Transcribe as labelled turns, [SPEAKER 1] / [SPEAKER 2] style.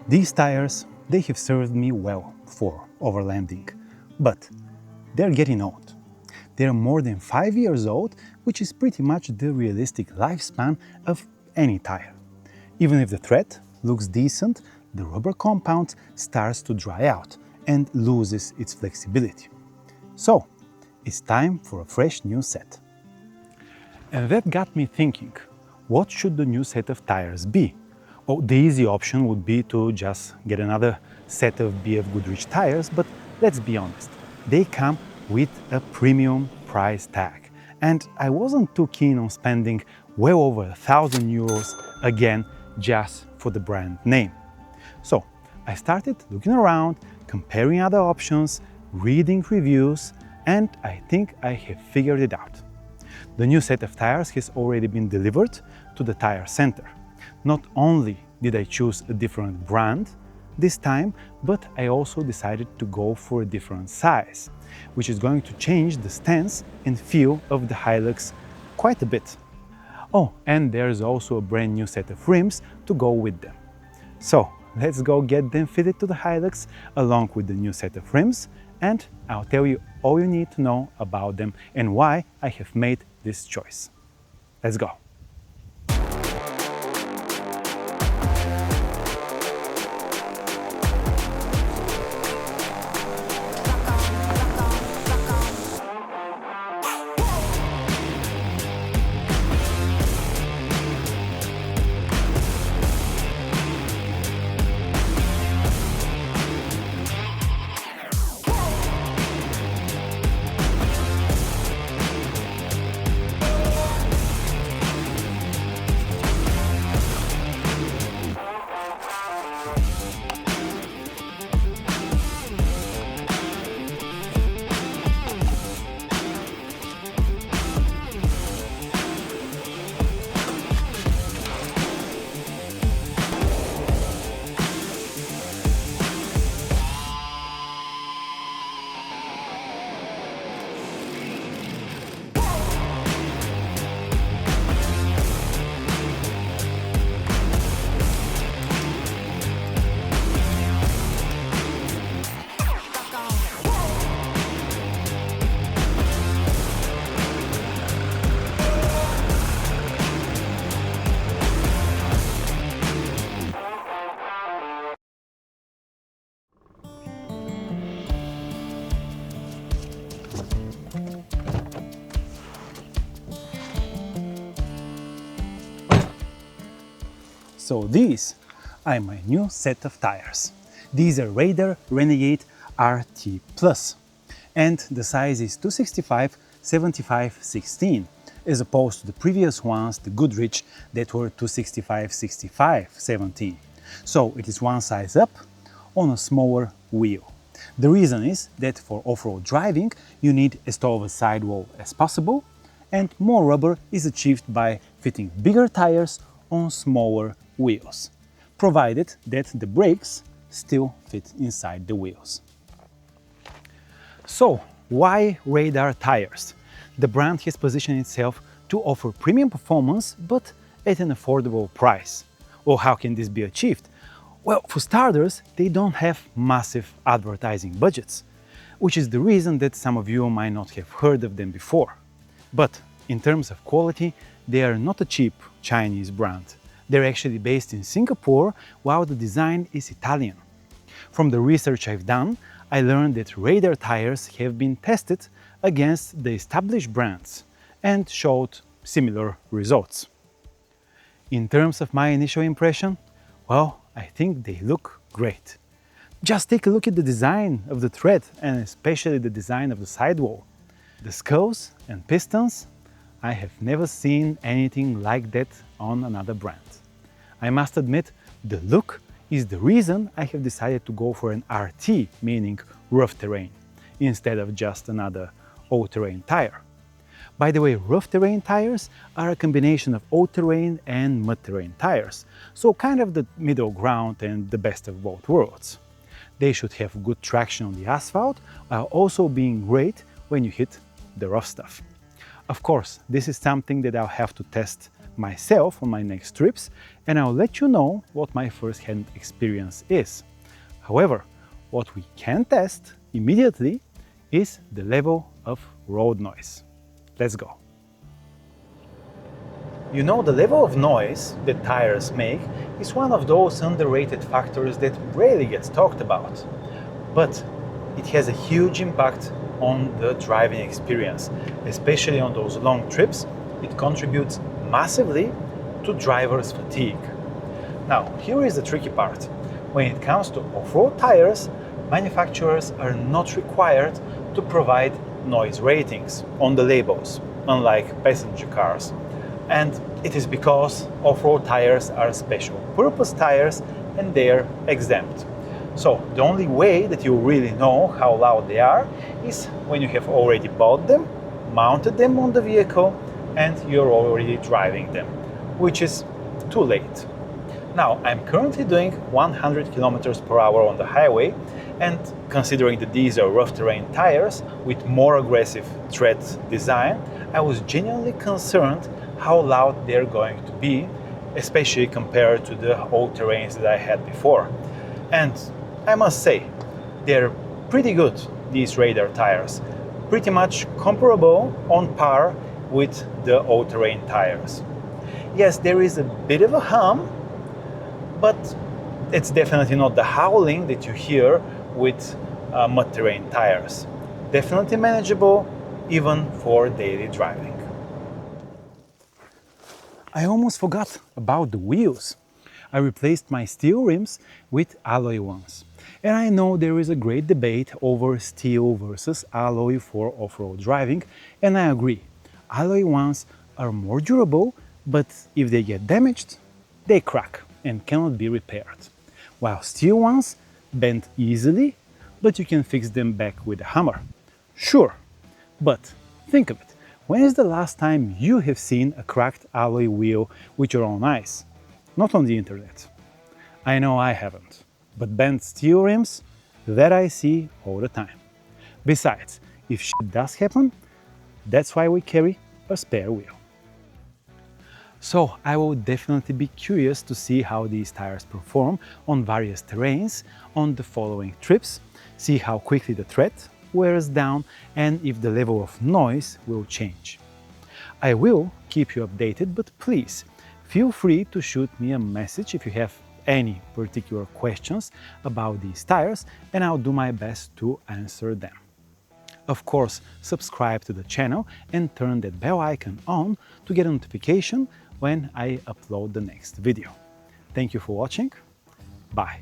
[SPEAKER 1] These tires, they have served me well for overlanding, but they're getting old. They're more than 5 years old, which is pretty much the realistic lifespan of any tire. Even if the tread looks decent, the rubber compound starts to dry out and loses its flexibility. So, it's time for a fresh new set. And that got me thinking, what should the new set of tires be? Well, the easy option would be to just get another set of BFGoodrich tires, but let's be honest, they come with a premium price tag. And I wasn't too keen on spending well over €1,000 again just for the brand name. So I started looking around, comparing other options, reading reviews, and I think I have figured it out. The new set of tires has already been delivered to the tire center. Not only did I choose a different brand this time, but I also decided to go for a different size, which is going to change the stance and feel of the Hilux quite a bit. Oh, and there's also a brand new set of rims to go with them. So let's go get them fitted to the Hilux along with the new set of rims, and I'll tell you all you need to know about them and why I have made this choice. Let's go! So these are my new set of tires. These are Radar Renegade RT Plus, and the size is 265/75/16, as opposed to the previous ones, the Goodrich, that were 265/65/17. So it is one size up on a smaller wheel. The reason is that for off-road driving you need as tall of a sidewall as possible, and more rubber is achieved by fitting bigger tires on smaller wheels, provided that the brakes still fit inside the wheels. So, why Radar tires? The brand has positioned itself to offer premium performance, but at an affordable price. Well, how can this be achieved? Well, for starters, they don't have massive advertising budgets, which is the reason that some of you might not have heard of them before. But in terms of quality, they are not a cheap Chinese brand. They're actually based in Singapore, while the design is Italian. From the research I've done, I learned that Radar tires have been tested against the established brands and showed similar results. In terms of my initial impression, well, I think they look great. Just take a look at the design of the tread and especially the design of the sidewall. The skulls and pistons, I have never seen anything like that on another brand. I must admit, the look is the reason I have decided to go for an RT, meaning rough terrain, instead of just another all-terrain tire. By the way, rough terrain tires are a combination of all-terrain and mud-terrain tires, so kind of the middle ground and the best of both worlds. They should have good traction on the asphalt, while also being great when you hit the rough stuff. Of course, this is something that I'll have to test myself on my next trips, and I'll let you know what my first-hand experience is. However, what we can test immediately is the level of road noise. Let's go. You know, the level of noise that tires make is one of those underrated factors that rarely gets talked about. But it has a huge impact on the driving experience, especially on those long trips. It contributes massively to driver's fatigue. Now, here is the tricky part. When it comes to off-road tires, manufacturers are not required to provide noise ratings on the labels, unlike passenger cars. And it is because off-road tires are special purpose tires and they're exempt. So the only way that you really know how loud they are is when you have already bought them, mounted them on the vehicle, and you're already driving them, which is too late. Now, I'm currently doing 100 kilometers per hour on the highway, and considering that these are rough terrain tires with more aggressive tread design, I was genuinely concerned how loud they're going to be, especially compared to the all-terrains that I had before. And I must say, they're pretty good, these Radar tires. Pretty much comparable, on par with the all-terrain tires. Yes, there is a bit of a hum, but it's definitely not the howling that you hear with mud terrain tires. Definitely manageable, even for daily driving. I almost forgot about the wheels. I replaced my steel rims with alloy ones. And I know there is a great debate over steel versus alloy for off-road driving, and I agree. Alloy ones are more durable, but if they get damaged, they crack and cannot be repaired. While steel ones bend easily, but you can fix them back with a hammer. Sure, but think of it. When is the last time you have seen a cracked alloy wheel with your own eyes? Not on the internet. I know I haven't. But bent steel rims, that I see all the time. Besides, if shit does happen, that's why we carry a spare wheel. So I will definitely be curious to see how these tires perform on various terrains on the following trips, see how quickly the tread wears down and if the level of noise will change. I will keep you updated, but please feel free to shoot me a message if you have any particular questions about these tires, and I'll do my best to answer them. Of course, subscribe to the channel and turn that bell icon on to get a notification when I upload the next video. Thank you for watching. Bye.